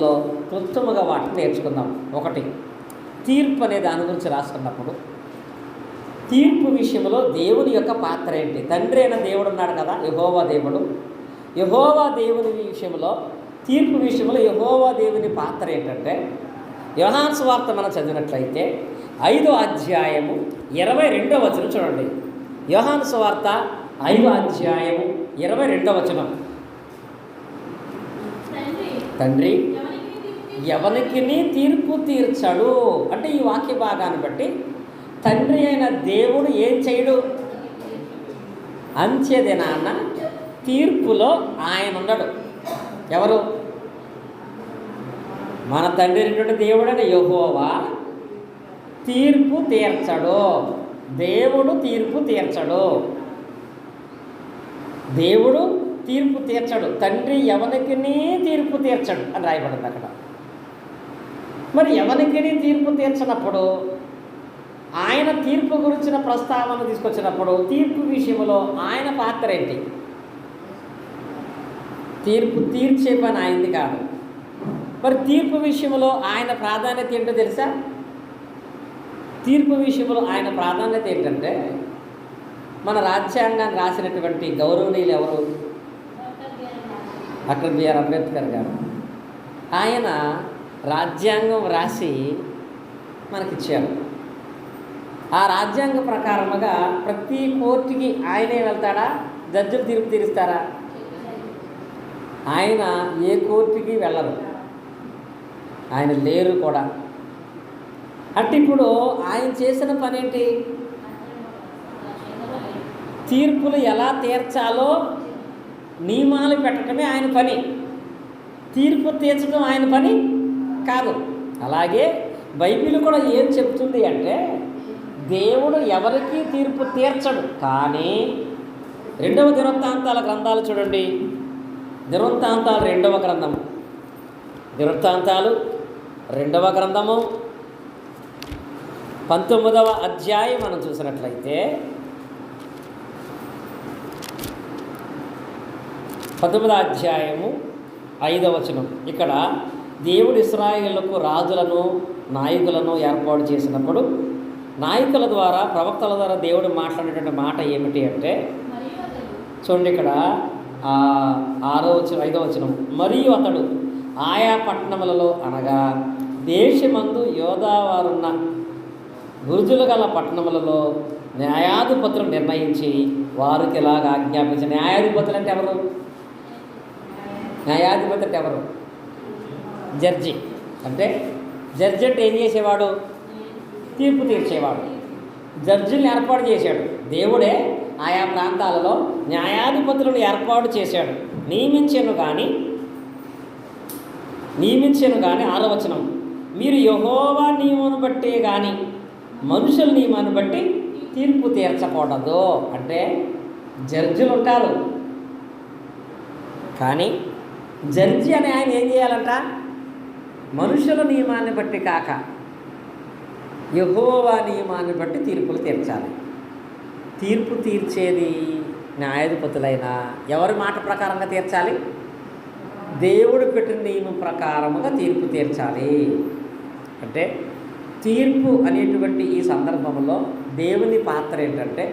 లో కృత్రిమగా వాటిని నేర్చుకుందాం. ఒకటి, తీర్పు అనే దాని గురించి రాసుకున్నప్పుడు తీర్పు విషయంలో దేవుని యొక్క పాత్ర ఏంటి? తండ్రి అయిన దేవుడు ఉన్నాడు కదా, యెహోవా దేవుడు. యెహోవా దేవుని విషయంలో, తీర్పు విషయంలో యెహోవా దేవుని పాత్ర ఏంటంటే, యోహాను సువార్త మనం చదివినట్లయితే 5వ అధ్యాయము 22వ వచనం చూడండి. యోహాను సువార్త 5వ అధ్యాయము 22వ వచనం. తండ్రి ఎవరికి తీర్పు తీర్చడు అంటే, ఈ వాక్య భాగాన్ని బట్టి తండ్రి అయిన దేవుడు ఏం చేయడు? అంత్యదినాన తీర్పులో ఆయన ఉండడు. ఎవరు? మన తండ్రి అయినటువంటి దేవుడైన యెహోవా తీర్పు తీర్చడు. దేవుడు తీర్పు తీర్చడు. దేవుడు తీర్పు తీర్చడు. తండ్రి ఎవరికి తీర్పు తీర్చడు అని రాయబడింది అక్కడ. మరి ఎవరికి తీర్పు తీర్చినప్పుడు, ఆయన తీర్పు గురించిన ప్రస్తావన తీసుకొచ్చినప్పుడు తీర్పు విషయంలో ఆయన పాత్ర ఏంటి? తీర్పు తీర్చే పని ఆయనది కాదు. మరి తీర్పు విషయంలో ఆయన ప్రాధాన్యత ఏంటో తెలుసా? తీర్పు విషయంలో ఆయన ప్రాధాన్యత ఏంటంటే, మన రాజ్యాంగాన్ని రాసినటువంటి గౌరవనీయులు ఎవరు? డాక్టర్ బిఆర్ అంబేద్కర్ గారు. ఆయన రాజ్యాంగం రాసి మనకిచ్చారు. ఆ రాజ్యాంగం ప్రకారముగా ప్రతి కోర్టుకి ఆయనే వెళ్తాడా? జడ్జిలు తీర్పు తీరుస్తారా? ఆయన ఏ కోర్టుకి వెళ్ళరు, ఆయన లేరు కూడా. అంటే ఇప్పుడు ఆయన చేసిన పని ఏంటి? తీర్పులు ఎలా తీర్చాలో నియమాలు పెట్టడమే ఆయన పని. తీర్పు తీర్చడం ఆయన పని కాదు. అలాగే బైబిల్ కూడా ఏం చెప్తుంది అంటే, దేవుడు ఎవరికి తీర్పు తీర్చడు. కానీ 2వ దినవృత్తాంతాల గ్రంథాలు చూడండి. దినవృత్తాంతాలు 2వ గ్రంథము, దినవృత్తాంతాలు 2వ గ్రంథము 19వ అధ్యాయం మనం చూసినట్లయితే 19వ అధ్యాయము 5వ వచనం. ఇక్కడ దేవుడు ఇశ్రాయేలుకు రాజులను, నాయకులను ఏర్పాటు చేసినప్పుడు నాయకుల ద్వారా, ప్రవక్తల ద్వారా దేవుడు మాట్లాడినటువంటి మాట ఏమిటి అంటే, చూడండి ఇక్కడ 5వ వచనం. మరియు అతడు ఆయా పట్టణములలో అనగా దేశమందు యోధావారున్న గురుజులు గల పట్టణములలో న్యాయాధిపతులు నిర్ణయించి వారికి ఇలాగా ఆజ్ఞాపించి. న్యాయాధిపతులు అంటే ఎవరు? న్యాయాధిపతి అంటే ఎవరు? జడ్జి. అంటే జడ్జి అంటే ఏం చేసేవాడు? తీర్పు తీర్చేవాడు. జడ్జిని ఏర్పాటు చేశాడు దేవుడే. ఆయా ప్రాంతాలలో న్యాయాధిపతులను ఏర్పాటు చేశాడు, నియమించాను కానీ 6వ వచనం. మీరు యెహోవా నియమాన్ని బట్టే కానీ మనుషుల నియమాన్ని బట్టి తీర్పు తీర్చకూడదు. అంటే జడ్జిలు ఉంటారు, కానీ జడ్జి అనే ఆయన ఏం చేయాలంట? మనుషుల నియమాన్ని బట్టి కాక యెహోవా నియమాన్ని బట్టి తీర్పులు తీర్చాలి. తీర్పు తీర్చేది న్యాయాధిపతులైనా ఎవరి మాట ప్రకారంగా తీర్చాలి? దేవుడు పెట్టిన నియమం ప్రకారముగా తీర్పు తీర్చాలి. అంటే తీర్పు అనేటువంటి ఈ సందర్భంలో దేవుని పాత్ర ఏంటంటే,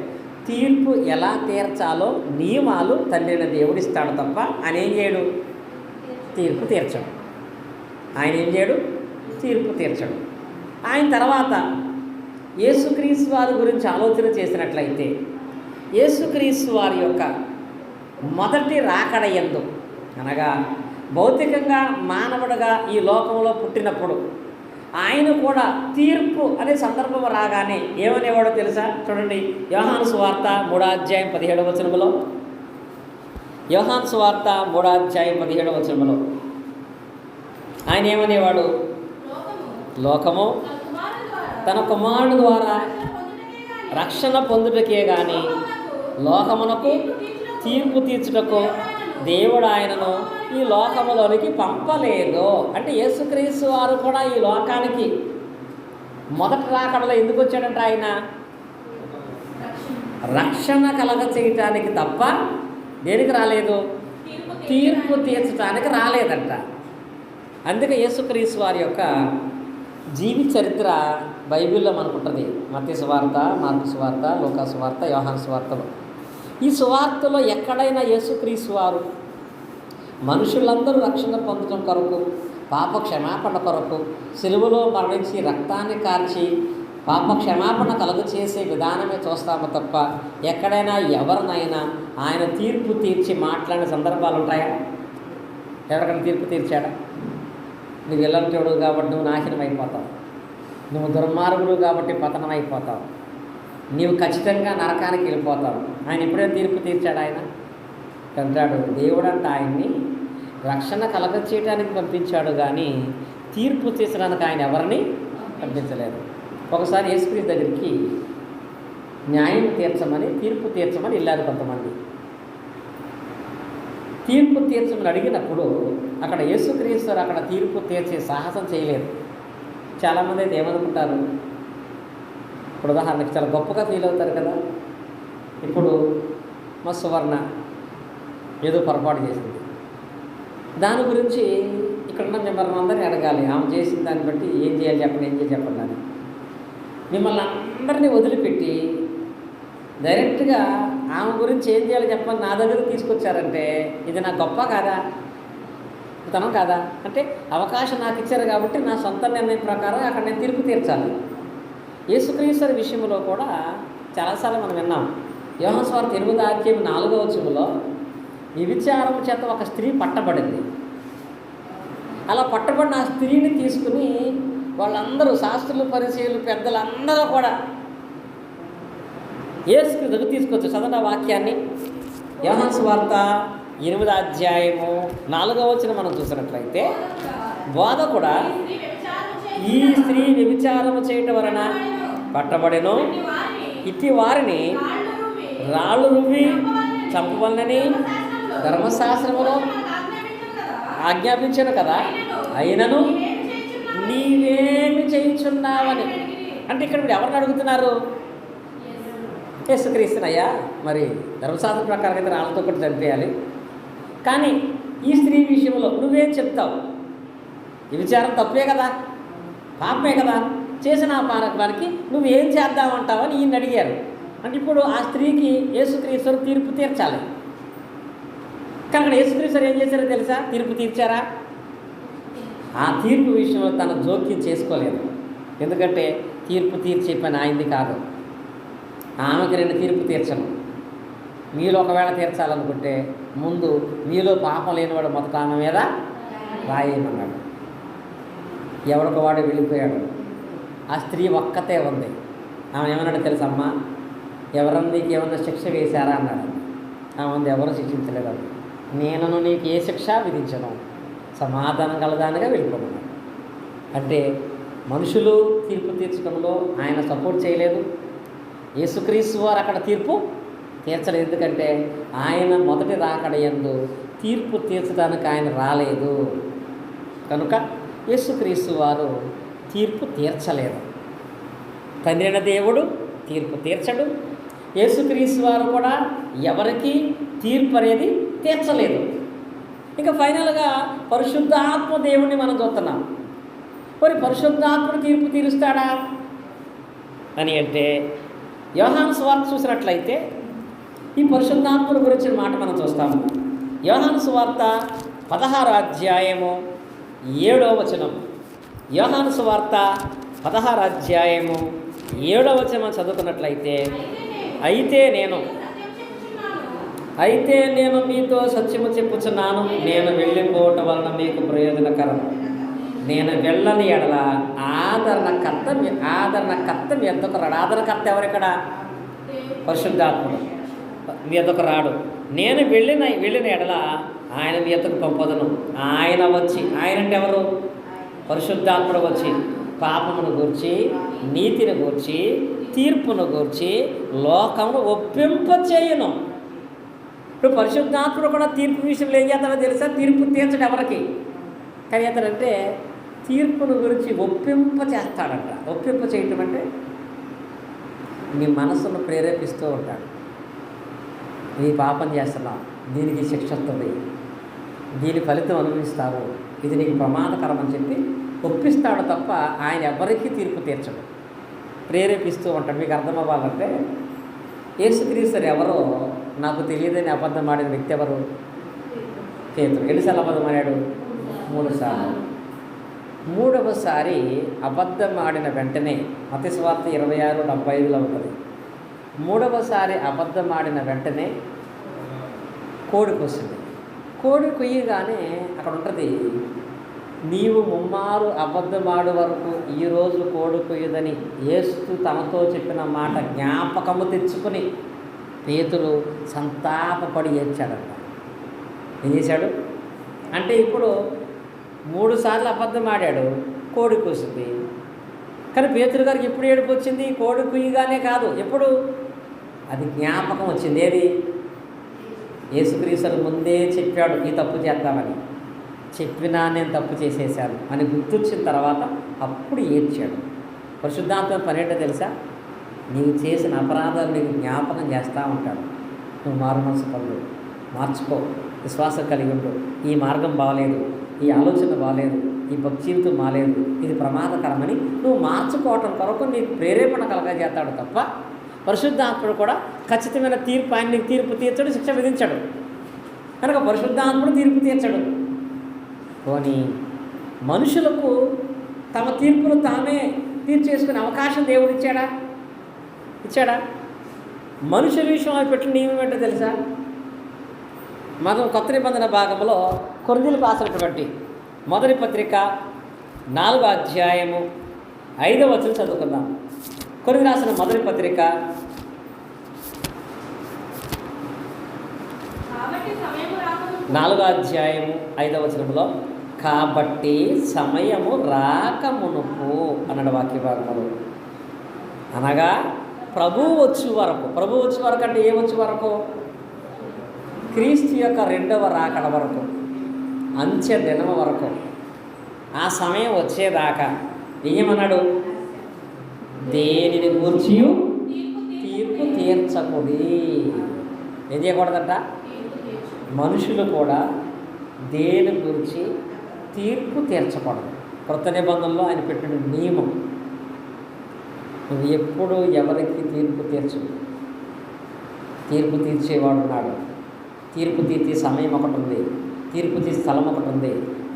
తీర్పు ఎలా తీర్చాలో నియమాలు తండ్రి దేవుడు ఇస్తాడు తప్ప ఆయన ఏం చేయడు? తీర్పు తీర్చడు. ఆయన ఏం చేయడు? తీర్పు తీర్చడు. ఆయన తర్వాత యేసుక్రీస్తు వారి గురించి ఆలోచన చేసినట్లయితే, యేసుక్రీస్తు వారి యొక్క మొదటి రాకడ యందు, అనగా భౌతికంగా మానవుడుగా ఈ లోకంలో పుట్టినప్పుడు ఆయన కూడా తీర్పు అనే సందర్భం రాగానే ఏమనేవాడో తెలుసా? చూడండి, యోహాను సువార్త 3వ అధ్యాయం 17వ వచనములో. యోహాను సువార్త 3వ అధ్యాయం 17వ వచనములో ఆయన ఏమనేవాడు? లోకము తన కుమారుడు ద్వారా రక్షణ పొందుటకే కానీ లోకమునకు తీర్పు తీర్చుటకు దేవుడు ఆయనను ఈ లోకములోనికి పంపలేదు. అంటే యేసుక్రీస్తు వారు కూడా ఈ లోకానికి మొదటి రాకడలో ఎందుకు వచ్చాడంటే, ఆయన రక్షణ కలగ చేయటానికి తప్ప దేనికి రాలేదు? తీర్పు తీర్చడానికి రాలేదంట. అందుకే యేసుక్రీస్తు వారి యొక్క జీవిత చరిత్ర బైబిల్లో మనకు ఉంటుంది. మత్తయి సువార్త, మార్కు సువార్త, లూకా సువార్త, యోహాను సువార్తలు. ఈ సువార్తలో ఎక్కడైనా యేసుక్రీస్తు వారు మనుషులందరూ రక్షణ పొందడం కొరకు, పాప క్షమాపణ కొరకు సిలువలో మరణించి రక్తాన్ని కార్చి పాప క్షమాపణ కలుగు చేసే విధానమే చూస్తాము తప్ప ఎక్కడైనా ఎవరినైనా ఆయన తీర్పు తీర్చి మాట్లాడిన సందర్భాలు ఉంటాయా? ఎవరికైనా తీర్పు తీర్చాడా? నువ్వు ఇల్లంటోడు కాబట్టి నువ్వు నాశనం అయిపోతావు, నువ్వు దుర్మార్గుడు కాబట్టి పతనం అయిపోతావు, నీవు ఖచ్చితంగా నరకానికి వెళ్ళిపోతావు. ఆయన ఎప్పుడైనా తీర్పు తీర్చాడు? ఆయన అంటాడు, దేవుడు అంటే ఆయన్ని రక్షణ కలగ చేయడానికి పంపించాడు కానీ తీర్పు తీర్చడానికి ఆయన ఎవరిని పంపించలేదు. ఒకసారి యేసుక్రీస్తు దగ్గరికి న్యాయం తీర్చమని, తీర్పు తీర్చమని వెళ్ళారు కొంతమంది. తీర్పు తీర్చమని అడిగినప్పుడు అక్కడ యేసుక్రీస్తు అక్కడ తీర్పు తీర్చే సాహసం చేయలేదు. చాలామంది అయితే ఏమనుకుంటారు, ఇప్పుడు ఉదాహరణకి చాలా గొప్పగా ఫీల్ అవుతారు కదా. ఇప్పుడు మా సువర్ణ ఏదో పొరపాటు చేసింది, దాని గురించి ఇక్కడున్న మిమ్మల్ని అందరినీ అడగాలి, ఆమె చేసిన దాన్ని బట్టి ఏం చేయాలి చెప్పండి, ఏం చేయాలి చెప్పండి అని. మిమ్మల్ని అందరినీ వదిలిపెట్టి డైరెక్ట్గా ఆమె గురించి ఏం చేయాలి చెప్పని నా దగ్గరకు తీసుకొచ్చారంటే ఇది నా గొప్ప కాదా, తనం కాదా? అంటే అవకాశం నాకు ఇచ్చారు కాబట్టి నా సొంత నిర్ణయం ప్రకారం అక్కడ నేను తీర్పు తీర్చాలి. యేసుక్రీస్తు విషయంలో కూడా చాలాసార్లు మనం విన్నాం. యోహాను సువార్త 8:4 వ్యభిచారం చేత ఒక స్త్రీ పట్టబడింది. అలా పట్టబడిన ఆ స్త్రీని తీసుకుని వాళ్ళందరూ శాస్త్రులు, పరిచయులు, పెద్దలందరూ కూడా యేసుకి దగ్గర తీసుకొచ్చు. చదవండి వాక్యాన్ని. యోహాను సువార్త 8:4 మనం చూసినట్లయితే, బోధ కూడా ఈ స్త్రీ వ్యభిచారము చేయటం వలన పట్టబడెను, ఇట్టి వారిని రాళ్ళు రువ్వి చంపవలనని ధర్మశాస్త్రములో ఆజ్ఞాపించాను కదా, అయినను నీవేమి చేయుచున్నావని. అంటే ఇక్కడ మీరు ఎవరిని అడుగుతున్నారు? యేసుక్రీస్తునయ్యా. మరి ధర్మశాస్త్రం ప్రకారం అయితే రాళ్ళతో కూడా చంపేయాలి, కానీ ఈ స్త్రీ విషయంలో నువ్వేం చెప్తావు? ఈ విచారం తప్పే కదా, పాపమే కదా, చేసిన వారికి నువ్వేం చేద్దామంటావని ఈయన అడిగారు. అంటే ఇప్పుడు ఆ స్త్రీకి యేసుక్రీస్తు తీర్పు తీర్చాలి. కానీ అక్కడ యేసుక్రీస్తు ఏం చేశారో తెలుసా? తీర్పు తీర్చారా? ఆ తీర్పు విషయంలో తన జోక్యం చేసుకోలేదు. ఎందుకంటే తీర్పు తీర్చే పని ఆయనది కాదు. ఆమెకి 2 తీర్పు తీర్చను. మీలో ఒకవేళ తీర్చాలనుకుంటే ముందు మీలో పాపం లేనివాడు మొదట ఆమె మీద రాయేమన్నాడు. ఎవరికి వాడు వెళ్ళిపోయాడు. ఆ స్త్రీ ఒక్కతే ఉంది. ఆమె ఏమన్నాడు తెలుసమ్మా? ఎవరన్నా నీకు ఏమన్నా శిక్ష వేశారా అన్నాడు. ఆమె ఉంది, ఎవరు శిక్షించలేదు. నేను నీకు ఏ శిక్ష విధించను, సమాధానం కలదానిగా వెళ్ళిపోమన్నాడు. అంటే మనుషులు తీర్పు తీర్చడంలో ఆయన సపోర్ట్ చేయలేదు. యేసుక్రీస్తు వారు అక్కడ తీర్పు తీర్చలేదు. ఎందుకంటే ఆయన మొదటి రాకడయందు తీర్పు తీర్చడానికి ఆయన రాలేదు కనుక యేసుక్రీస్తు వారు తీర్పు తీర్చలేదు. తండ్రి అయిన దేవుడు తీర్పు తీర్చడు. యేసుక్రీస్తు వారు కూడా ఎవరికి తీర్పు అనేది తీర్చలేదు. ఇంకా ఫైనల్గా పరిశుద్ధాత్మ దేవుడిని మనం చూస్తున్నాం. మరి పరిశుద్ధాత్ముడు తీర్పు తీరుస్తాడా అని అంటే యోహాను సువార్త చూసినట్లయితే ఈ పరిశుద్ధాత్ముడి గురించిన మాట మనం చూస్తాము. యోహాను సువార్త 16:7 యోహాను సువార్త 16:7 చదువుకున్నట్లయితే, అయితే నేను మీతో సత్యము చెప్పుచున్నాను, నేను వెళ్ళిపోవటం వలన మీకు ప్రయోజనకరం. నేను వెళ్ళని ఎడల ఆదరణకర్త మీ ఎద్దకు రాడు. ఆదరణకర్త ఎవరిక్కడ? పరిశుద్ధాత్ముడు మీ ఎద్దకు రాడు. నేను వెళ్ళిన ఎడల ఆయన మీ ఎద్దకు పంపదను. ఆయన వచ్చి, ఆయన అంటే ఎవరు? పరిశుద్ధాత్ముడు వచ్చి పాపమును గూర్చి, నీతిని గూర్చి, తీర్పును గూర్చి లోకమును ఒప్పింపచేయును. ఇప్పుడు పరిశుద్ధాత్ముడు కూడా తీర్పు విషయంలో ఏం చేస్తాడో తెలుసా? తీర్పు తీర్చడం ఎవరికి? కానీ అతడంటే తీర్పును గురించి ఒప్పింప చేస్తాడంట. ఒప్పింప చేయటం అంటే నీ మనసును ప్రేరేపిస్తూ ఉంటాడు. నీ పాపం చేస్తున్నావు, దీనికి శిక్ష వస్తుంది, దీని ఫలితం అనుభవిస్తావు, ఇది నీకు ప్రమాదకరం అని చెప్పి ఒప్పిస్తాడు తప్ప ఆయన ఎవరికీ తీర్పు తీర్చడు, ప్రేరేపిస్తూ ఉంటాడు. మీకు అర్థం అవ్వాలంటే యేసుక్రీస్తు ఎవరో నాకు తెలియదని అబద్ధం ఆడిన వ్యక్తి ఎవరు? పేతురు. ఎన్నిసార్లు అబద్ధం ఆడాడు? 3 సార్లు. 3వసారి అబద్ధం ఆడిన వెంటనే మత్తయి సువార్త 26:75 ఉంటుంది. 3వసారి అబద్ధం ఆడిన వెంటనే కోడి కూసింది. కోడి కొయ్యగానే అక్కడ ఉంటుంది, నీవు ముమ్మారు అబద్ధమాడు వరకు ఈరోజు కోడి కొయ్యదని యేసు తనతో చెప్పిన మాట జ్ఞాపకము తెచ్చుకుని పేతురు సంతాపపడి ఏడ్చాడంట. ఏం చేశాడు అంటే ఇప్పుడు 3 సార్లు అబద్ధం ఆడాడు, కోడి కూసింది. కానీ పేతురు గారికి ఎప్పుడు ఏడుపు వచ్చింది? కోడి కుయ్యగానే కాదు, ఎప్పుడు అది జ్ఞాపకం వచ్చింది. ఏది? యేసుక్రీస్తు ముందే చెప్పాడు ఈ తప్పు చేద్దామని, చెప్పినా నేను తప్పు చేసేసాను అని గుర్తొచ్చిన తర్వాత అప్పుడు ఏడ్చాడు. పరిశుద్ధాత్మ పని ఏంటో తెలుసా? నీవు చేసిన అపరాధాలు నీకు జ్ఞాపకం చేస్తూ ఉంటాడు. నువ్వు మారు మనసు పనులు మార్చుకో, విశ్వాసం కలిగి ఉండు. ఈ మార్గం బాగలేదు, ఈ ఆలోచన బాగలేదు, ఈ భక్తి జీవితం బాగలేదు, ఇది ప్రమాదకరమని నువ్వు మార్చుకోవటం కొరకు నీకు ప్రేరేపణ కలగజేస్తాడు తప్ప పరిశుద్ధాత్ముడు కూడా ఖచ్చితమైన తీర్పు, ఆయన నీకు తీర్పు తీర్చడు, శిక్ష విధించడు. కనుక పరిశుద్ధాత్ముడు తీర్పు తీర్చడు. పోనీ మనుషులకు తమ తీర్పును తామే తీర్చేసుకునే అవకాశం దేవుడు ఇచ్చాడా? మనుషుల విషయంలో పెట్టిన నియమం ఏంటో తెలుసా? మనం కొత్త నిబంధన భాగంలో కొరింథీయులకు రాసినటువంటి మొదటి పత్రిక 4వ అధ్యాయము 5వ వచనం చదువుకుందాం. కొరింథీయులకు రాసిన మొదటి పత్రిక 4వ అధ్యాయము 5వ వచనంలో కాబట్టి సమయము రాకమునుపు అన్నాడు వాక్య భాగంలో. అనగా ప్రభువు వచ్చే వరకు అంటే ఏ వచ్చే వరకు? క్రీస్తు యొక్క 2వ రాకడ వరకు, అంత్య దినం వరకు, ఆ సమయం వచ్చేదాకా ఏమన్నాడు? దేనిని గూర్చి తీర్పు తీర్చకూడదు. ఏం చేయకూడదట? మనుషులు కూడా దేని గురించి తీర్పు తీర్చకూడదు. కొత్త నిబంధనలో ఆయన పెట్టిన నియమం. నువ్వు ఎప్పుడు ఎవరికి తీర్పు తీర్చు. తీర్పు తీర్చేవాడు ఉన్నాడు. తీర్పు తీర్చే సమయం ఒకటి ఉంది, తీర్పు తీర్చే స్థలం ఒకటి ఉంది.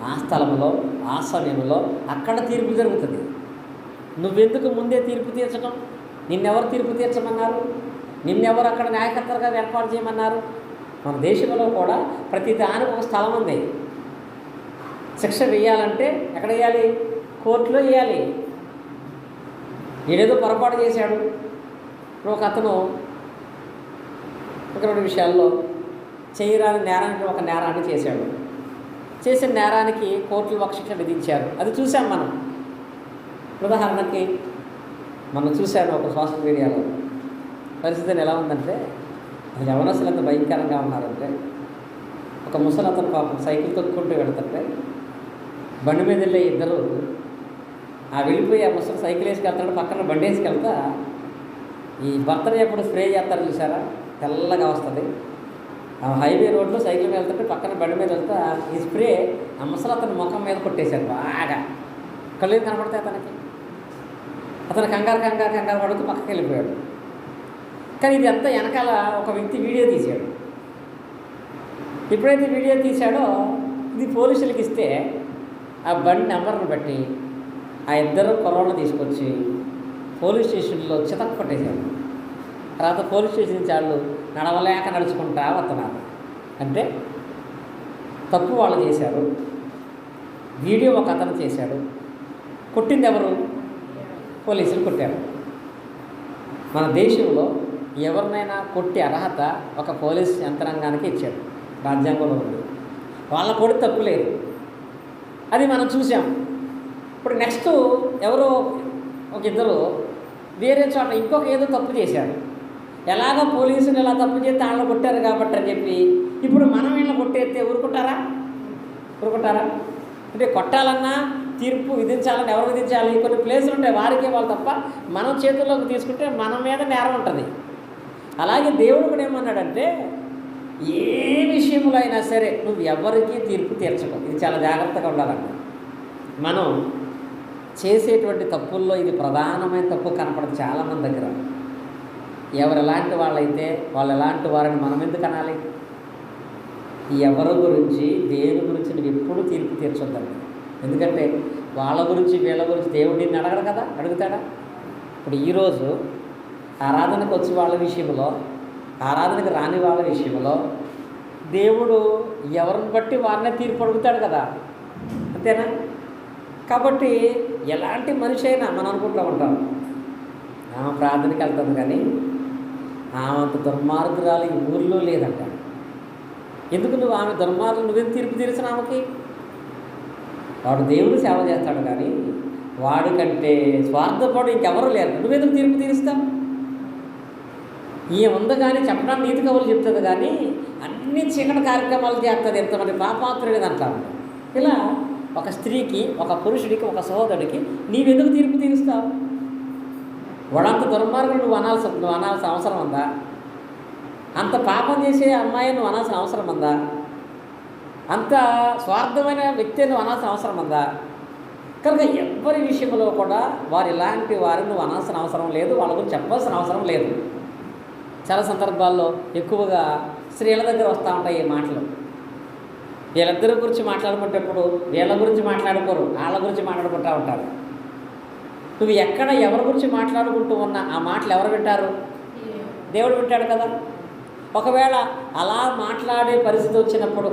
ఆ స్థలంలో ఆ సమయంలో అక్కడ తీర్పు జరుగుతుంది. నువ్వెందుకు ముందే తీర్పు తీర్చడం? నిన్నెవరు తీర్పు తీర్చమన్నారు? నిన్నెవరు అక్కడ న్యాయకర్తలుగా ఏర్పాటు చేయమన్నారు? మన దేశంలో కూడా ప్రతి దానికి ఒక స్థలం ఉంది. శిక్ష వేయాలంటే ఎక్కడ వేయాలి? కోర్టులో వేయాలి. వీడేదో పొరపాటు చేశాడు. ఇప్పుడు ఒక అతను ఒక 2 విషయాల్లో చేయరాని నేరానికి ఒక నేరాన్ని చేశాడు. చేసిన నేరానికి కోర్టులు ఒక శిక్ష విధించారు. అది చూసాం మనం. ఉదాహరణకి మనం చూశాను ఒక సోషల్ మీడియాలో. పరిస్థితి ఎలా ఉందంటే యవనస్తులు ఎంత భయంకరంగా ఉన్నారంటే, ఒక ముసలతను పాపం సైకిల్ తొక్కుంటూ వెళ్తుంటే బండి మీద వెళ్ళే ఇద్దరు వెళ్ళిపోయి ఆ ముసలి సైకిల్ వేసుకెళ్తాడు, పక్కన బండి వేసుకెళ్తా ఈ భర్తని ఎప్పుడు స్ప్రే చేస్తారు చూసారా? తెల్లగా వస్తుంది. ఆ హైవే రోడ్లో సైకిల్ మీద వెళ్తుంటే పక్కన బండి మీద వెళ్తా ఈ స్ప్రే ఆ ముసలి అతని ముఖం మీద కొట్టేశారు బాగా. కళ్ళు కనపడతాయి అతనికి. అతను కంగారు పడుతూ పక్కకి వెళ్ళిపోయాడు. కానీ ఇది అంతా వెనకాల ఒక వ్యక్తి వీడియో తీశాడు. ఎప్పుడైతే వీడియో తీశాడో ఇది పోలీసులకు ఇస్తే ఆ బండి నెంబర్ను బట్టి ఆ ఇద్దరు కుర్రోళ్ళని తీసుకొచ్చి పోలీస్ స్టేషన్లో చితక్ కొట్టేశారు. తర్వాత పోలీస్ స్టేషన్ నుంచి వాళ్ళు నడవలేక నడుచుకుంటా వస్తున్నారు. అంటే తప్పు వాళ్ళు చేశారు, వీడియో ఒక అతను చేశాడు, కొట్టింది ఎవరు? పోలీసులు కొట్టారు. మన దేశంలో ఎవరినైనా కొట్టే అర్హత ఒక పోలీస్ యంత్రాంగానికి ఇచ్చాడు, రాజ్యాంగంలో ఉంది. వాళ్ళ కూడా తప్పు లేదు, అది మనం చూసాం. ఇప్పుడు నెక్స్ట్ ఎవరో ఒక ఇద్దరు వేరే చోట ఇంకొక ఏదో తప్పు చేశారు. ఎలాగో పోలీసులు ఇలా తప్పు చేస్తే వాళ్ళని కొట్టారు కాబట్టి అని చెప్పి ఇప్పుడు మనం వీళ్ళని కొట్టేస్తే ఊరుకుంటారా? అంటే కొట్టాలన్నా తీర్పు విధించాలని ఎవరు విధించాలి? కొన్ని ప్లేసులు ఉంటాయి వారికే వాళ్ళు తప్ప మనం చేతుల్లోకి తీసుకుంటే మన మీద నేరం ఉంటుంది. అలాగే దేవుడు కూడా ఏమన్నాడంటే ఏ విషయంలో అయినా సరే నువ్వు ఎవరికి తీర్పు తీర్చకు. ఇది చాలా జాగ్రత్తగా ఉండాలంట. మనం చేసేటువంటి తప్పుల్లో ఇది ప్రధానమైన తప్పు కనపడదు చాలామంది దగ్గర. ఎవరు ఎలాంటి వాళ్ళైతే వాళ్ళు ఎలాంటి వారిని మనం ఎందుకు అనాలి? ఎవరి గురించి దేని గురించి నువ్వు ఎప్పుడూ తీర్పు తీర్చొద్దండి. ఎందుకంటే వాళ్ళ గురించి వీళ్ళ గురించి దేవుడు నిన్ను అడగడు కదా, అడుగుతాడా? ఇప్పుడు ఈరోజు ఆరాధనకు వచ్చి వాళ్ళ విషయంలో, ఆరాధనకు రాని వాళ్ళ విషయంలో దేవుడు ఎవరిని బట్టి వారినే తీర్పు అడుగుతాడు కదా, అంతేనా? కాబట్టి ఎలాంటి మనిషి అయినా మనం అనుకుంటూ ఉంటాం, ఆమె ప్రార్థనకి వెళ్తుంది కానీ ఆమె అంత దుర్మార్గురాలు ఈ ఊరిలో లేదంట. ఎందుకు నువ్వు ఆమె దుర్మార్గులు నువ్వేం తీర్పు తీర్చిన ఆమెకి? వాడు దేవుడు సేవ చేస్తాడు కానీ వాడికంటే స్వార్థపడు ఇంకెవరు లేరు. నువ్వెందుకు తీర్పు తీరుస్తావు? ఉంది కానీ చెప్పడానికి నీతి కవులు చెప్తుంది కానీ అన్ని చీకటి కార్యక్రమాలు చేస్తుంది. ఎంతమంది పాపాత్రుడిని అంటారు. ఇలా ఒక స్త్రీకి, ఒక పురుషుడికి, ఒక సహోదరుడికి నీవెందుకు తీర్పు తీరుస్తావు? వాడంత దుర్మార్గుడు నువ్వు అనాల్సిన అవసరం ఉందా? అంత పాపం చేసే అమ్మాయి నువ్వు అనాల్సిన అవసరం ఉందా? అంత స్వార్థమైన వ్యక్తి నువ్వు అనాల్సిన అవసరం ఉందా? కనుక ఎవరి విషయంలో కూడా వారు ఇలాంటి వారిని నువ్వు అనాల్సిన అవసరం లేదు, వాళ్ళ గురించి చెప్పాల్సిన అవసరం లేదు. చాలా సందర్భాల్లో ఎక్కువగా స్త్రీల దగ్గర వస్తూ ఉంటాయి ఈ మాటలు. వీళ్ళిద్దరి గురించి మాట్లాడుకునేటప్పుడు వీళ్ళ గురించి మాట్లాడుకోరు, వాళ్ళ గురించి మాట్లాడుకుంటూ ఉంటారు. నువ్వు ఎక్కడ ఎవరి గురించి మాట్లాడుకుంటూ ఉన్నా ఆ మాటలు ఎవరు వింటారు? దేవుడు వింటాడు కదా. ఒకవేళ అలా మాట్లాడే పరిస్థితి వచ్చినప్పుడు,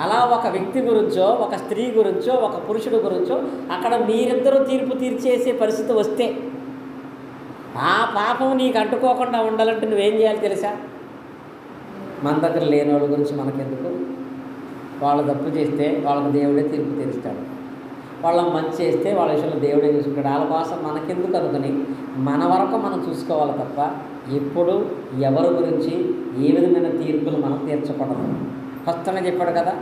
అలా ఒక వ్యక్తి గురించో, ఒక స్త్రీ గురించో, ఒక పురుషుడు గురించో అక్కడ మీరిద్దరూ తీర్పు తీర్చేసే పరిస్థితి వస్తే ఆ పాపం నీకు అంటుకోకుండా ఉండాలంటే నువ్వేం చేయాలి తెలుసా? మన దగ్గర లేని వాళ్ళ గురించి మనకెందుకు? వాళ్ళు తప్పు చేస్తే వాళ్ళకి దేవుడే తీర్పు తీరుస్తాడు. వాళ్ళ మంచి చేస్తే వాళ్ళ విషయంలో దేవుడే చూసుకుంటాడు. వాళ్ళ కోసం మనకెందుకు అనుకుని మన వరకు మనం చూసుకోవాలి తప్ప ఎప్పుడు ఎవరి గురించి ఏ విధమైన తీర్పులు మనం తీర్చకూడదు. స్పష్టంగా చెప్పాడు కదా,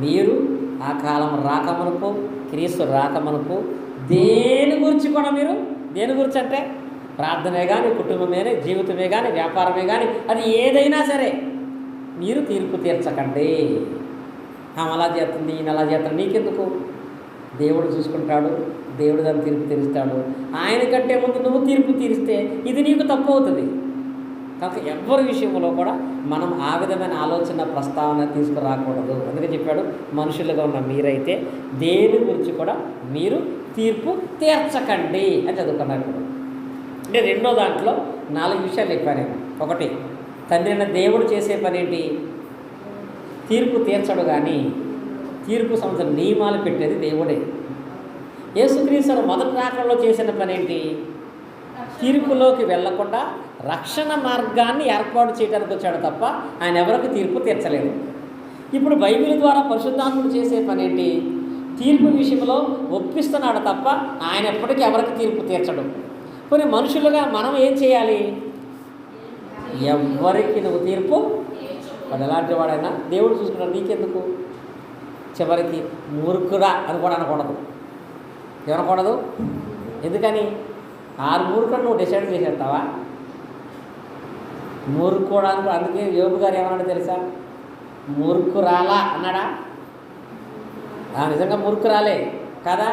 మీరు ఆ కాలం రాకమునుపు, క్రీస్తు రాకమునుపు దేని గురించి కూడా మీరు, దేని గురించి అంటే ప్రార్థనే కానీ, కుటుంబమే కానీ, జీవితమే కానీ, వ్యాపారమే కానీ, అది ఏదైనా సరే మీరు తీర్పు తీర్చకండి. ఆమె అలా చేస్తుంది, ఈయన అలా చేస్తాడు, నీకెందుకు? దేవుడు చూసుకుంటాడు, దేవుడు దాన్ని తీర్పు తీరుస్తాడు. ఆయన కంటే ముందు నువ్వు తీర్పు తీరిస్తే ఇది నీకు తప్పు అవుతుంది. కనుక ఎవరి విషయంలో కూడా మనం ఆ విధమైన ఆలోచన ప్రస్తావన తీసుకురాకూడదు. అందుకే చెప్పాడు, మనుషులుగా ఉన్న మీరైతే దేని గురించి కూడా మీరు తీర్పు తీర్చకండి అని చదువుకున్నారు. ఇప్పుడు అంటే రెండో దాంట్లో 4 విషయాలు చెప్పాను నేను. ఒకటి, తండ్రి అయిన దేవుడు చేసే పని ఏంటి? తీర్పు తీర్చడు కానీ తీర్పు సంబంధించిన నియమాలు పెట్టేది దేవుడే. యేసుక్రీస్తు మొదటి రాకడలో చేసిన పని ఏంటి? తీర్పులోకి వెళ్లకుండా రక్షణ మార్గాన్ని ఏర్పాటు చేయడానికి వచ్చాడు తప్ప ఆయన ఎవరికి తీర్పు తీర్చలేదు. ఇప్పుడు బైబిల్ ద్వారా పరిశుద్ధాత్ముడు చేసే పని ఏంటి? తీర్పు విషయంలో ఒప్పిస్తున్నాడు తప్ప ఆయన ఎప్పటికీ ఎవరికి తీర్పు తీర్చడు. కొన్ని మనుషులుగా మనం ఏం చేయాలి? ఎవరికి నువ్వు తీర్పు, వాడు ఎలాంటి వాడైనా దేవుడు చూసుకున్నాడు, నీకెందుకు? చివరికి మూర్ఖుడా అని కూడా అనకూడదు. ఏమనకూడదు? ఎందుకని? 6 మూర్ఖుడు నువ్వు డిసైడ్ చేసేస్తావా? మూర్ఖుడా అని. అందుకే యోబు గారు ఏమన్నాడు తెలుసా? మూర్ఖురాలా అన్నాడా? నిజంగా మూర్ఖురాలే కదా.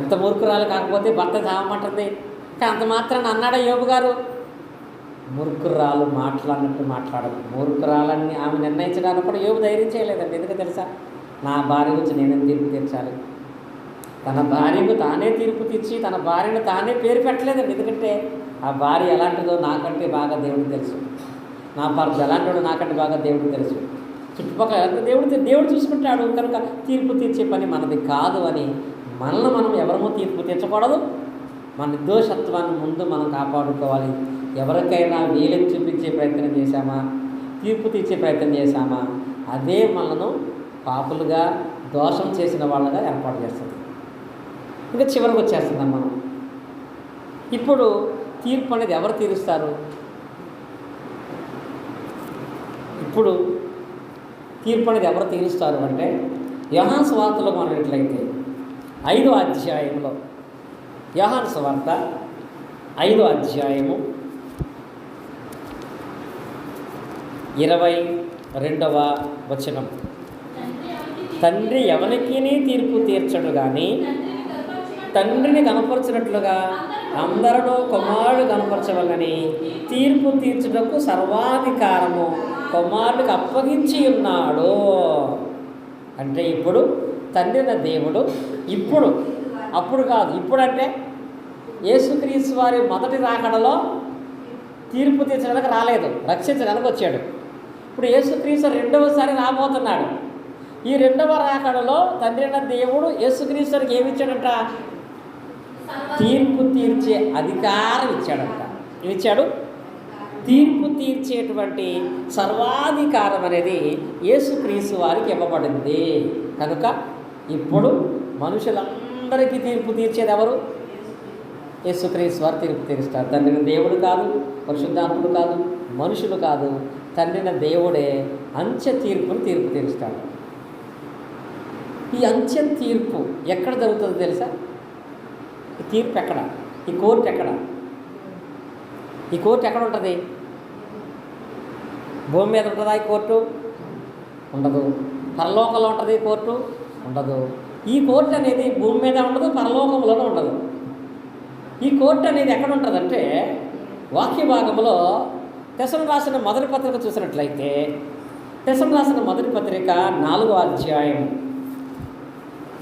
ఎంత మూర్ఖురాలు కాకపోతే భర్త చావమంటుంది, ఇంకా అంత మాత్రాన్ని అన్నాడా యోబు గారు? మూర్ఖురాలు మాట్లాడినట్టు మాట్లాడదు. మూర్ఖురాలని ఆమె నిర్ణయించడానికి కూడా యోబు ధైర్యం చేయలేదండి. ఎందుకు తెలుసా? నా భార్య గురించి నేనేం తీర్పు తీర్చాలి? తన భార్యకు తానే తీర్పు తీర్చి తన భార్యను తానే పేరు పెట్టలేదండి. ఎందుకంటే ఆ భార్య ఎలాంటిదో నాకంటే బాగా దేవుడికి తెలుసు, నా భర్త ఎలాంటిదో నాకంటే బాగా దేవుడికి తెలుసు, చుట్టుపక్కల దేవుడు చూసుకుంటాడు. కనుక తీర్పు తీర్చే పని మనది కాదు అని మనల్ని మనం ఎవరమో తీర్పు తీర్చకూడదు. మన నిర్దోషత్వాన్ని ముందు మనం కాపాడుకోవాలి. ఎవరికైనా వేలెత్తి చూపించే ప్రయత్నం చేశామా, తీర్పు తీర్చే ప్రయత్నం చేశామా, అదే మనను పాపులుగా, దోషం చేసిన వాళ్ళగా ఏర్పాటు చేస్తుంది. ఇంకా చివరికి వచ్చేస్తున్నాం మనం. ఇప్పుడు తీర్పు అనేది ఎవరు తీరుస్తారు? ఇప్పుడు తీర్పు అనేది ఎవరు తీరుస్తారు అంటే యోహాను సువార్తలో మనం ఎట్లయితే 5వ అధ్యాయంలో, యోహాను సువార్త 5వ అధ్యాయము 22వ వచనం. తండ్రి ఎవరికి తీర్పు తీర్చడు కానీ తండ్రిని కనపరచినట్లుగా అందరిలో కుమారుడు కనపరచవలని తీర్పు తీర్చుటకు సర్వాధికారము కుమారుడికి అప్పగించి ఉన్నాడు. అంటే ఇప్పుడు తండ్రిన దేవుడు ఇప్పుడు, అప్పుడు కాదు, ఇప్పుడంటే యేసుక్రీస్తు వారి మొదటి రాకడలో తీర్పు తీర్చడానికి రాలేదు, రక్షించడానికి వచ్చాడు. ఇప్పుడు యేసుక్రీస్తు రెండవసారి రాబోతున్నాడు. ఈ రెండవ రాకడలో తండ్రి అయిన దేవుడు యేసుక్రీస్తుకి ఏమి ఇచ్చాడంట? తీర్పు తీర్చే అధికారం ఇచ్చాడంట. ఇచ్చాడు. తీర్పు తీర్చేటువంటి సర్వాధికారం అనేది యేసుక్రీస్తు వారికి ఇవ్వబడింది. కనుక ఇప్పుడు మనుషులందరికీ తీర్పు తీర్చేది ఎవరు? యేసుక్రీస్తు వారు తీర్పు తీరుస్తారు. తండ్రిన దేవుడు కాదు, పరిశుద్ధాత్ముడు కాదు, మనుషులు కాదు, తండ్రిన దేవుడే అంచె తీర్పు తీరుస్తాడు. ఈ అంచె తీర్పు ఎక్కడ జరుగుతుందో తెలుసా? ఈ తీర్పు ఎక్కడ? ఈ కోర్టు ఎక్కడ? ఈ కోర్టు ఎక్కడ ఉంటుంది? భూమి మీద ఉంటుందా ఈ కోర్టు? ఉండదు. పరలోకంలో ఉంటుంది ఈ కోర్టు? ఉండదు. ఈ కోర్టు అనేది భూమి మీద ఉండదు, పరలోకంలోనూ ఉండదు. ఈ కోర్టు అనేది ఎక్కడ ఉంటుందంటే వాక్య భాగంలో తెసలు రాసిన మొదటి పత్రిక చూసినట్లయితే, తెసలు రాసిన మొదటి పత్రిక 4వ అధ్యాయం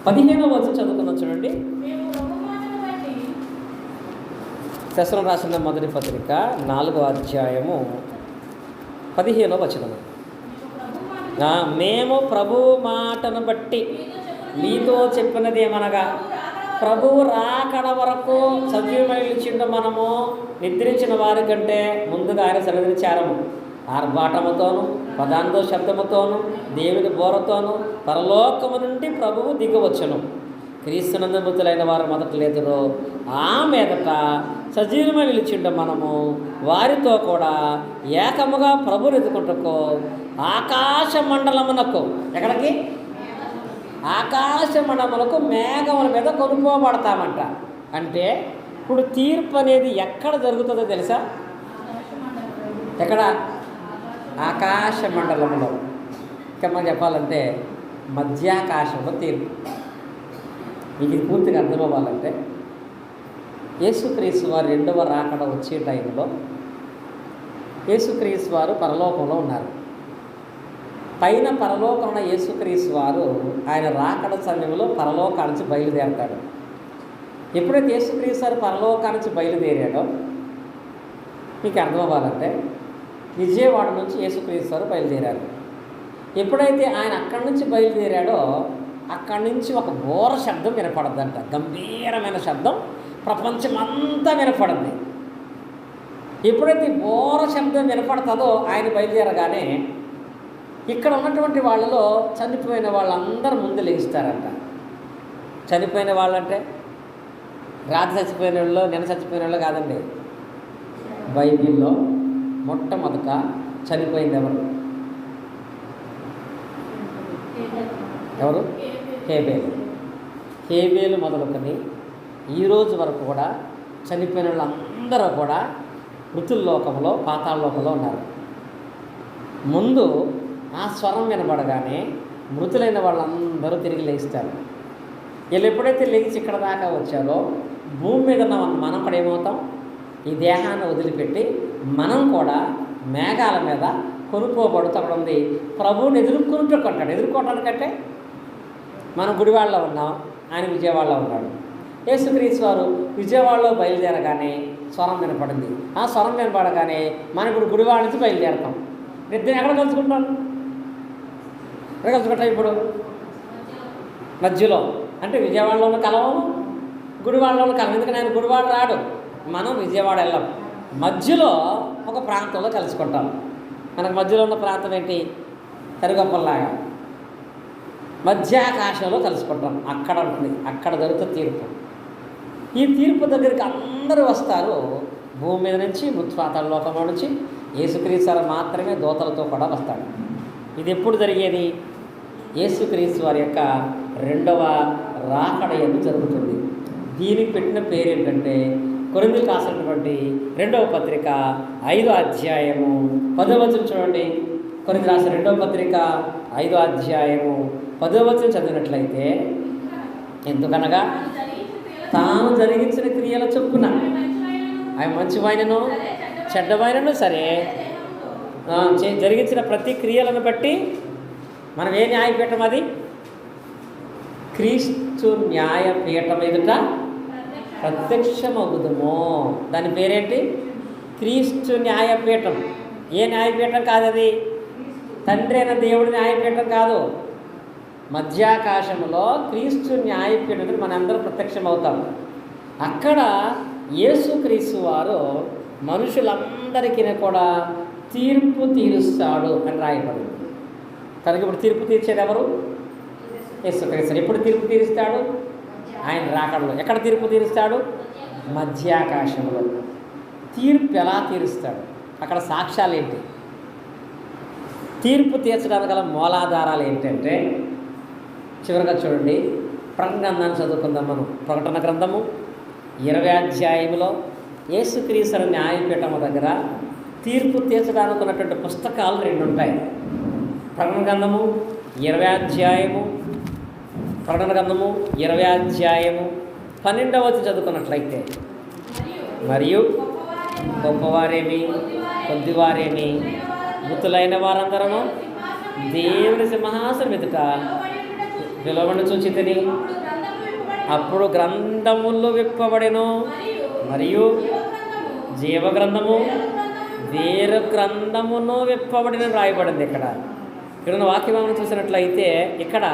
15వ వచనం చదువుకున్నాం చూడండి. తెసలు రాసిన మొదటి పత్రిక 4వ అధ్యాయము 15వ వచనము. మేము ప్రభు మాటను బట్టి మీతో చెప్పినదేమనగా, ప్రభువు రాకడ వరకు సజీవమైండు మనము నిద్రించిన వారి కంటే ముందుగా ఆయన సన్నిధిని చేరము. ఆర్భాటముతోను పదాంతో శబ్దముతోను దేవుని బోరతోను పరలోకము నుండి ప్రభువు దిగవచ్చును. క్రీస్తునందు మృతులైన వారు మొదట లేదురో ఆ మీదట సజీవమై నిలిచిండు మనము వారితో కూడా ఏకముగా ప్రభువుని ఎదుర్కొంటకు ఆకాశ మండలమునకు, ఎక్కడికి? ఆకాశ మండలములకు మేఘముల మీద కొనుక్కోబడతామంట. అంటే ఇప్పుడు తీర్పు అనేది ఎక్కడ జరుగుతుందో తెలుసా? ఎక్కడ? ఆకాశ మండలంలో. ఇంకా మనం చెప్పాలంటే మధ్యాకాశంలో తీర్పు. మీకు ఇది పూర్తిగా అర్థం అవ్వాలంటే, యేసుక్రీస్తు వారు రెండవ రాకడ వచ్చే టైంలో యేసుక్రీస్తు వారు పరలోకంలో ఉన్నారు. పైన పరలోకంలో యేసుక్రీస్తు వారు ఆయన రాకడ సమయంలో పరలోకానికి బయలుదేరతాడు. ఎప్పుడైతే యేసుక్రీస్తు వారు పరలోకానికి బయలుదేరాడో మీకు అర్థం అవ్వాలంటే, విజయవాడ నుంచి యేసుక్రీస్తు వారు బయలుదేరారు. ఎప్పుడైతే ఆయన అక్కడి నుంచి బయలుదేరాడో అక్కడి నుంచి ఒక ఘోర శబ్దం వినపడద్దంట. గంభీరమైన శబ్దం ప్రపంచమంతా వినపడింది. ఎప్పుడైతే ఘోర శబ్దం వినపడుతుందో ఆయన బయలుదేరగానే ఇక్కడ ఉన్నటువంటి వాళ్ళలో చనిపోయిన వాళ్ళందరూ ముందు లేస్తారంట. చనిపోయిన వాళ్ళంటే రాత్రి చచ్చిపోయిన వాళ్ళు, నిన్న చచ్చిపోయిన వాళ్ళు కాదండి. బైబిల్లో మొట్టమొదట చనిపోయింది ఎవరు? ఎవరు? హేబేలు. హేబేలు మొదలుకొని ఈరోజు వరకు కూడా చనిపోయిన వాళ్ళందరూ కూడా మృతుల్లోకంలో, పాతాళలోకంలో ఉన్నారు. ముందు ఆ స్వరం వినబడగానే మృతులైన వాళ్ళందరూ తిరిగి లేస్తారు. వీళ్ళు ఎప్పుడైతే లేచి ఇక్కడ దాకా వచ్చారో భూమి మీద ఉన్న మనం కూడా ఏమవుతాం? ఈ దేహాన్ని వదిలిపెట్టి మనం కూడా మేఘాల మీద కొనుక్కోబడుతూ అక్కడ ఉంది. ప్రభువుని ఎదుర్కొంటాడు. ఎదుర్కోవటానికంటే మనం గుడివాడలో ఉన్నాం, ఆయన విజయవాడలో ఉన్నాడు. యేసుక్రీస్తు వారు విజయవాడలో బయలుదేరగానే స్వరం వినపడింది. ఆ స్వరం వినపడగానే మనం ఇప్పుడు గుడివాడ నుంచి బయలుదేరతాం. ఇద్దరు ఎక్కడ కలుసుకుంటాం? ఎక్కడ కలుసుకుంటాం? ఇప్పుడు మధ్యలో. అంటే విజయవాడలోనూ కలవము, గుడివాడలోనూ కలవం. ఎందుకంటే ఆయన గుడివాడ రాడు, మనం విజయవాడ వెళ్ళాం. మధ్యలో ఒక ప్రాంతంలో కలుసుకుంటాం. మనకు మధ్యలో ఉన్న ప్రాంతం ఏంటి? తరిగొప్పల్లాగా మధ్యాకాశంలో కలుసుకుంటాం. అక్కడ ఉంటుంది, అక్కడ జరుగుతుంది తీర్పు. ఈ తీర్పు దగ్గరికి అందరూ వస్తారు. భూమి మీద నుంచి, మృత్యుపాతాళ లోకంలో నుంచి. యేసుక్రీస్తు మాత్రమే దూతలతో కూడా వస్తాడు. ఇది ఎప్పుడు జరిగేది? యేసుక్రీస్తు వారి యొక్క రెండవ రాకడ యందు జరుగుతుంది. దీనికి పెట్టిన పేరు ఏంటంటే, కొరింథీయులకు రాసినటువంటి 2వ పత్రిక 5వ అధ్యాయము 10వ వచనం చూడండి. కొరింథీ రాసిన 2వ పత్రిక 5వ అధ్యాయము 10వ వచనం చదివినట్లయితే, ఎందుకనగా తాను జరిగించిన క్రియల చొప్పున అవి మంచివైనను చెడ్డమైనను సరే జరిగించిన ప్రతి క్రియలను బట్టి మనం ఏ న్యాయపీఠం? అది క్రీస్తు న్యాయపీఠం ఎదుట ప్రత్యక్షమగుదుము. దాని పేరేంటి? క్రీస్తు న్యాయపీఠం. ఏ న్యాయపీఠం కాదు అది? తండ్రి అయిన దేవుడి న్యాయపీఠం కాదు. మధ్యాకాశంలో క్రీస్తు న్యాయపీఠం మనందరం ప్రత్యక్షమవుతాం. అక్కడ యేసుక్రీస్తు వారు మనుషులందరికీ కూడా తీర్పు తీరుస్తాడు అని రాయబడింది. కనుక ఇప్పుడు తీర్పు తీర్చేది ఎవరు? యేసుక్రీస్తు. ఎప్పుడు తీర్పు తీరుస్తాడు? ఆయన రాకడలో. ఎక్కడ తీర్పు తీరుస్తాడు? మధ్యాకాశంలో. తీర్పు ఎలా తీరుస్తాడు? అక్కడ సాక్ష్యాలు ఏంటి? తీర్పు తీర్చడానికి గల మూలాధారాలు ఏంటంటే, చివరిగా చూడండి, ప్రకటన గ్రంథాన్ని చదువుకుందాం మనం. ప్రకటన గ్రంథము 20వ అధ్యాయంలో యేసుక్రీస్తు న్యాయపీఠము దగ్గర తీర్పు తీర్చడానికి ఉన్నటువంటి పుస్తకాలు 2 ఉంటాయి. ప్రకటన గ్రంథము 20వ అధ్యాయము 12వ వచనం చదువుకున్నట్లయితే, మరియు గొప్పవారేమి కొద్దివారేమి మృతులైన వారందరూ దేవుని సింహాసనం ఎదుట పిలువబడి చూచితిని. అప్పుడు గ్రంథములు విప్పబడెను, మరియు జీవగ్రంథము వేరు గ్రంథమును విప్పబడిన రాయబడింది. ఇక్కడ వాక్యం చూసినట్లయితే, ఇక్కడ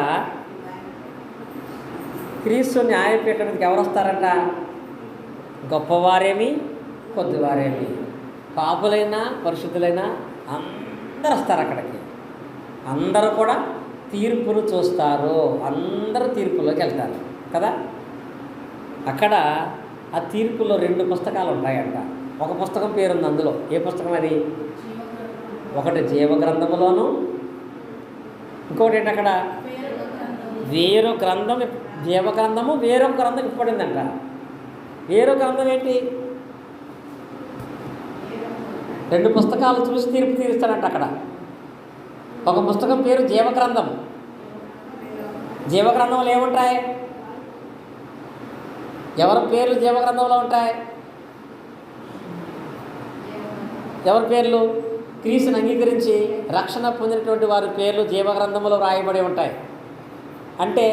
క్రీస్తు న్యాయపీఠం మీదకి ఎవరు వస్తారంట? గొప్పవారేమి కొద్దివారేమి, పాపులైనా పరిశుద్ధులైనా అందరూ వస్తారు అక్కడికి. అందరూ కూడా తీర్పును చూస్తారు. అందరూ తీర్పులోకి వెళ్తారు కదా. అక్కడ ఆ తీర్పులో 2 పుస్తకాలు ఉంటాయంట. ఒక పుస్తకం పేరుంది అందులో. ఏ పుస్తకం అది? ఒకటి జీవగ్రంథములోను, ఇంకోటి ఏంటి అక్కడ? వేరొక గ్రంథం. జీవగ్రంథము వేరొక గ్రంథం ఇప్పబడిందంట. వేరొక గ్రంథం ఏంటి? 2 పుస్తకాలు చూసి తీర్పు తీరుస్తాడంట అక్కడ. ఒక పుస్తకం పేరు జీవగ్రంథం. జీవగ్రంథంలో ఏముంటాయి? ఎవరి పేర్లు జీవగ్రంథంలో ఉంటాయి? ఎవరి పేర్లు? క్రీస్తుని అంగీకరించి రక్షణ పొందినటువంటి వారి పేర్లు జీవగ్రంథంలో రాయబడి ఉంటాయి. అంటే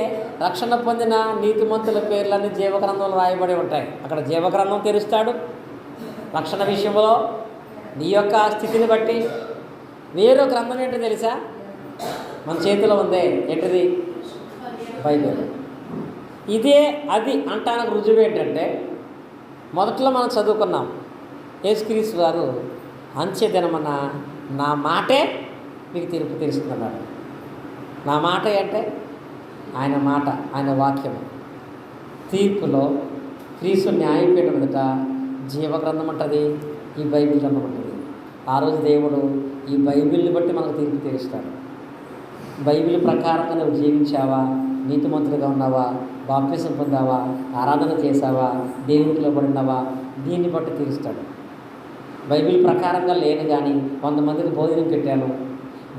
రక్షణ పొందిన నీతిమంతుల పేర్లన్నీ జీవగ్రంథంలో రాయబడి ఉంటాయి. అక్కడ జీవగ్రంథం తెరుస్తాడు. రక్షణ విషయంలో నీ యొక్క స్థితిని బట్టి. వేరో గ్రంథం ఏంటో తెలుసా? మన చేతిలో ఉంది. ఏంటిది? బైబిల్. ఇదే అది అంటానికి రుజువు ఏంటంటే, మొదట్లో మనం చదువుకున్నాం, యేసుక్రీస్తు వారు అంచె దినమన్న నా మాటే మీకు తీర్పు తీరుస్తున్నాడు. నా మాట అంటే ఆయన మాట, ఆయన వాక్యము. తీర్పులో క్రీస్తు న్యాయపీఠం ఎదుట జీవగ్రంథం ఉంటుంది, ఈ బైబిల్ గ్రంథం ఉంటుంది. ఆ రోజు దేవుడు ఈ బైబిల్ని బట్టి మనకు తీర్పు తీరుస్తాడు. బైబిల్ ప్రకారంగా నువ్వు జీవించావా, నీతిమంతులుగా ఉన్నావా, బాప్తిసం పొందావా, ఆరాధన చేసావా, దేవునికి లోబడినావా, దీన్ని బట్టి తీరుస్తాడు. బైబిల్ ప్రకారంగా లేను కానీ 100 మందికి భోజనం పెట్టాను,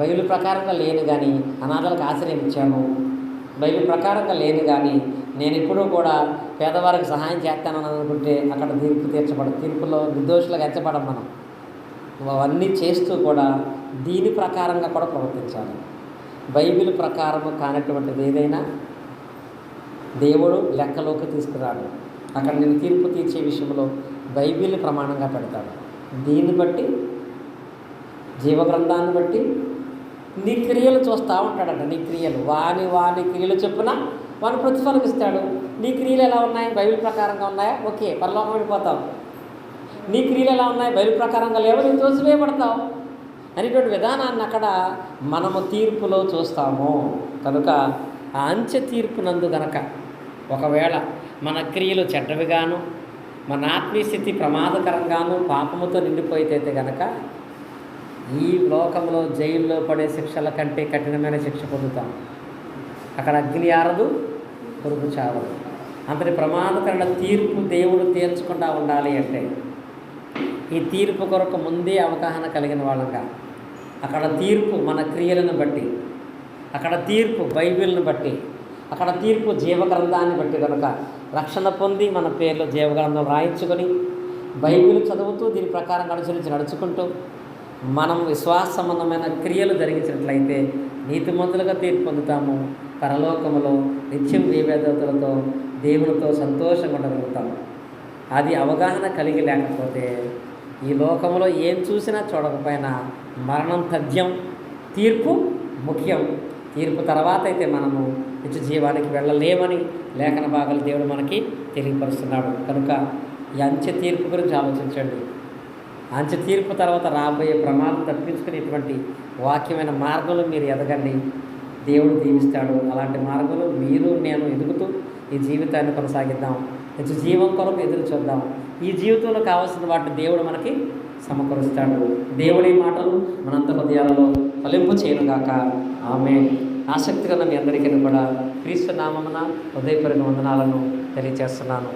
బైబిల్ ప్రకారంగా లేను కానీ అనాథలకు ఆశ్రయం ఇచ్చాను, బైబిల్ ప్రకారంగా లేను కానీ నేను ఎప్పుడూ కూడా పేదవారికి సహాయం చేస్తానని అనుకుంటే అక్కడ తీర్పు తీర్చబడదు. తీర్పులో నిర్దోషులుగా ఎంచబడం మనం. అవన్నీ చేస్తూ కూడా దీని ప్రకారంగా కూడా ప్రవర్తించాలి. బైబిల్ ప్రకారము కానటువంటిది ఏదైనా దేవుడు లెక్కలోకి తీసుకురాడు. అక్కడ నేను తీర్పు తీర్చే విషయంలో బైబిల్ని ప్రమాణంగా పెడతాడు. దీన్ని బట్టి, జీవగ్రంథాన్ని బట్టి నీ క్రియలు చూస్తూ ఉంటాడట. నీ క్రియలు వాని క్రియలు చొప్పున వాని ప్రతిఫలం ఇస్తాడు. నీ క్రియలు ఎలా ఉన్నాయి? బైబిల్ ప్రకారంగా ఉన్నాయా? ఓకే, పరలోకం వెళ్ళిపోతావు. నీ క్రియలు ఎలా ఉన్నాయి? బైబిల్ ప్రకారంగా లేవో నీకు తోసివేయబడతావు అనేటువంటి విధానాన్ని అక్కడ మనము తీర్పులో చూస్తాము. కనుక ఆ అంచె తీర్పునందు గనక ఒకవేళ మన క్రియలు చెడ్డవిగాను, మన ఆత్మీయ స్థితి ప్రమాదకరంగాను, పాపముతో నిండిపోయితే గనక ఈ లోకంలో జైల్లో పడే శిక్షల కంటే కఠినమైన శిక్ష పొందుతాం. అక్కడ అగ్ని ఆరదు, పురుగు చావదు. అంతటి ప్రమాదకరమైన తీర్పు దేవుడు తీర్చకుండా ఉండాలి అంటే ఈ తీర్పు కొరకు ముందే అవగాహన కలిగిన వాళ్ళంగా, అక్కడ తీర్పు మన క్రియలను బట్టి, అక్కడ తీర్పు బైబిల్ని బట్టి, అక్కడ తీర్పు జీవగ్రంథాన్ని బట్టి. కనుక రక్షణ పొంది మన పేర్లు జీవగ్రంథం రాయించుకొని బైబిల్ చదువుతూ దీని ప్రకారం అనుసరించి నడుచుకుంటూ మనం విశ్వాస సంబంధమైన క్రియలు జరిగించినట్లయితే నీతిమంతులుగా తీర్పు పొందుతాము. పరలోకములో నిత్యం దేవదూతలతో దేవునితో సంతోషంగా ఉండగలుగుతాము. అది అవగాహన కలిగి లేకపోతే ఈ లోకంలో ఏం చూసినా చూడకపోయినా మరణం తథ్యం, తీర్పు ముఖ్యం. తీర్పు తర్వాత అయితే మనము నిత్య జీవానికి వెళ్ళలేమని లేఖన భాగాలు దేవుడు మనకి తెలియపరుస్తున్నాడు. కనుక ఈ అంచె తీర్పు గురించి ఆలోచించండి. అంచె తీర్పు తర్వాత రాబోయే ప్రమాదం తప్పించుకునేటువంటి వాక్యమైన మార్గంలో మీరు ఎదగండి. దేవుడు దీవిస్తాడు. అలాంటి మార్గంలో మీరు నేను ఎదుగుతూ ఈ జీవితాన్ని కొనసాగిద్దాం. నిత్య జీవం కొరకు ఎదురు చూద్దాం. ఈ జీవితంలో కావాల్సిన వాటిని దేవుడు మనకి సమకూరుస్తాడు. దేవుడి మాటలు మనంత హృదయాలలో ఫలింపు చేయనుగాక. ఆమేన్. ఆసక్తిగా మీ అందరికీ కూడా క్రీస్తు నామమున హృదయపూర్వక వందనాలను తెలియజేస్తున్నాను.